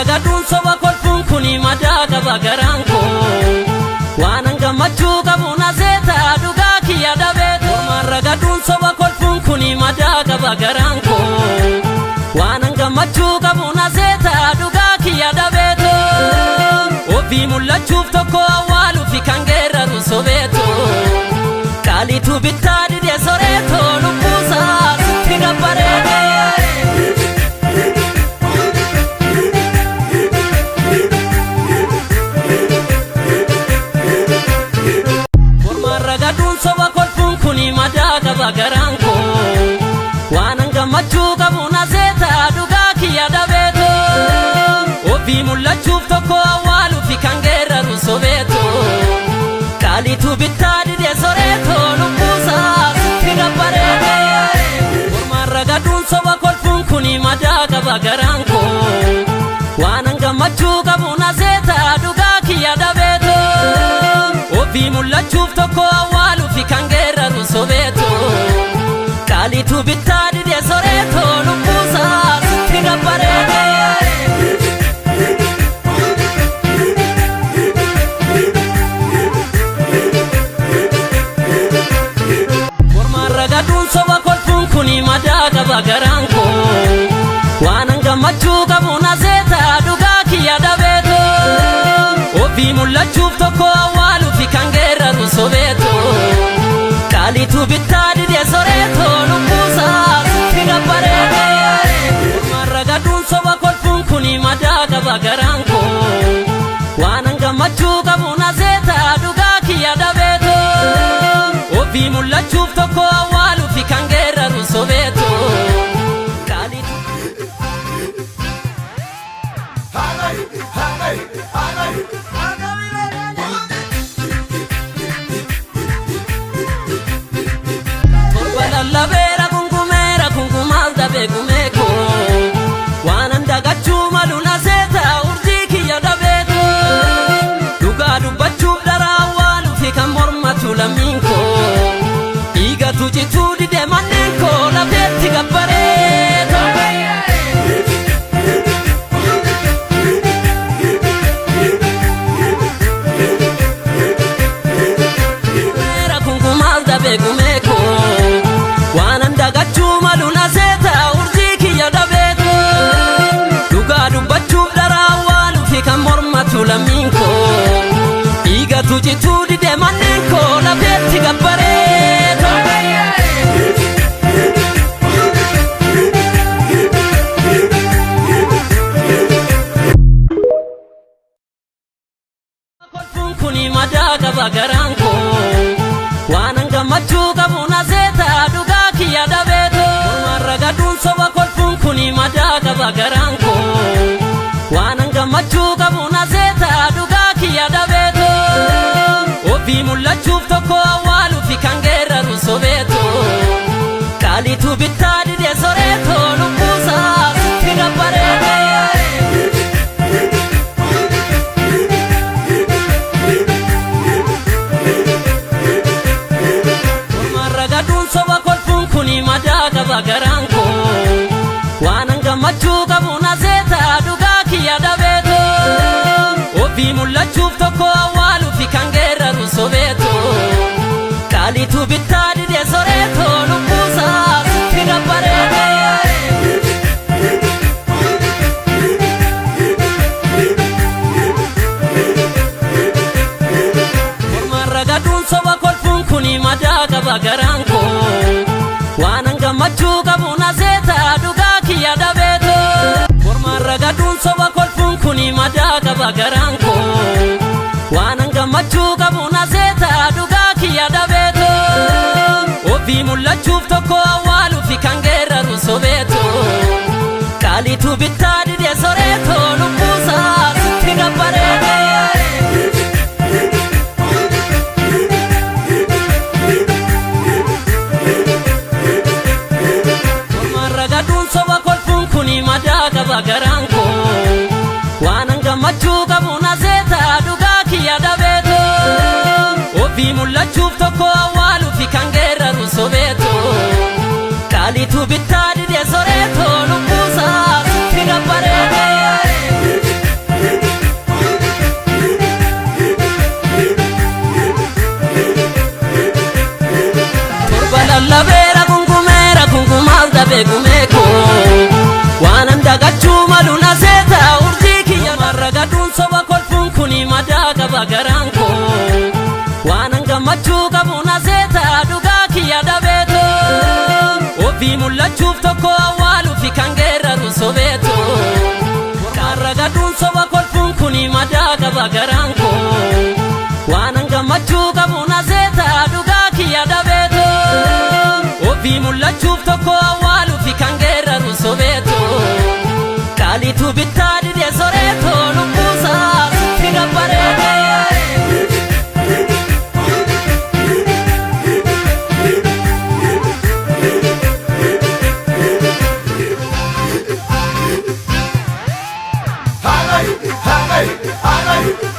ragaduun soba kolfuun kuni madaa qaba garaan koo waan gammachuu qabu na seeta dhugaa kiyya dhabeetu ragaduun soba kolfuun kuni madaa qaba garaan koo waan gammachuu qabu na seeta dhugaa kiyya dhabeetu ofii mul'achuuf tokko awwaaluuf kan geerraru sobeetu qaalitu bittaa didee soreetu lubbuusaa sitti gabbareedee soba kolfuun kuni madaa qaba garaan koo waan gammachuu qabu na seeta dhugaa kiyya dhabeetu ofii mul'achuuf tokko awwaaluuf kan geerraru sobeetu qaalitu bittaa didee soreetu lubbuusaa sitti gabbareedee ragaduun soba kolfuun kuni madaa qaba garaan koo waan gammachuu qabu na seeta dhugaa kiyya dhabeetu ofii mul'achuuf tokko awwaaluuf kan geerraru sobeetu qaalitu bittaa didee soreetu lubbuusaa sitti gabbareedee ragaduun soba kolfuun kuni madaa qaba garaan koo waan gammachuu qabu na seeta dhugaa kiyya dhabeetu ofii mul'achuuf tokko awwaaluuf kan geerraru sobeetu qaalitu bittaa didee soreetu lubbuusaa sitti gabbareedee ragaduun soba kolfuun kuni madaa qaba garaan koo waan gammachuu qabu na seeta dhugaa kiyya dhabeetu ofii mul'achuuf tokko awwaaluuf kan geerraru sobeetu lallabeera kunkumeera kunkumaal dhabe gumeeko waan dagachuu malu na seeta urjii kiyya dhabeetu dhugaa dubbachuuf daraa awwaaluuf kan mormatu lammiin koo dhiigatu cituu didee manneen koo lafeetti gabbareetu kunkumaal dhabe gumeeko waan dagachuu malu na seeta urjii kiyya dhabeetu dhugaa dubbachuuf daraa awwaaluuf kan mormatu lammiin koo dhiigatu cituu didee manneen koo lafeetti gabbareetu kolfuun kuni madaa qaba garaan koo waan gammachuu qabu na seeta dhugaa kiyya dhabeetu ragaduun soba kolfuun kuni madaa qaba garaan koo waan gammachuu qabu na seeta dhugaa kiyya dhabeetu ofii mul'achuuf tokko awwaaluuf kan geerraru sobeetu qaalitu bittaa didee soreetu lubbuusaa sitti gabbareedee soba kolfuun kuni madaa qaba garaan koo waan gammachuu qabu na seeta dhugaa kiyya dhabeetu ofii mul'achuuf tokko awwaaluuf kan geerraru sobeetu qaalitu bittaa didee soreetu lubbuusaa sitti gabbareedee ragaduun soba kolfuun kuni madaa qaba garaan koo waan gammachuu qabu na seeta dhugaa kiyya dhabeetu ragaduun soba kolfuun kuni madaa qaba garaan koo waan gammachuu qabu na seeta dhugaa kiyya dhabeetu ofii mul'achuuf tokko awwaaluuf kan geerraru sobeetu qaalitu bittaa didee soreetu lubbuusaa sitti gabbareedee ragaduun soba kolfuun kuni madaa qaba garaan koo waan gammachuu qabu na seeta dhugaa kiyya dhabeetu ofii mul'achuuf tokko awwaaluuf kan geerraru sobeetu qaalitu bittaa didee soreetu lubbuusaa sitti gabbareedee qaba garaan koo waanan gammachuu qabu na seeta dhugaa kiyya dhabeetoo ofii mul'achuuf tokko awwaaluufi kan geeraru sobeetoo qaaliitu bittaa didee soreetoo lubbuusaa sitti gabbareete. Hey, hey, hey.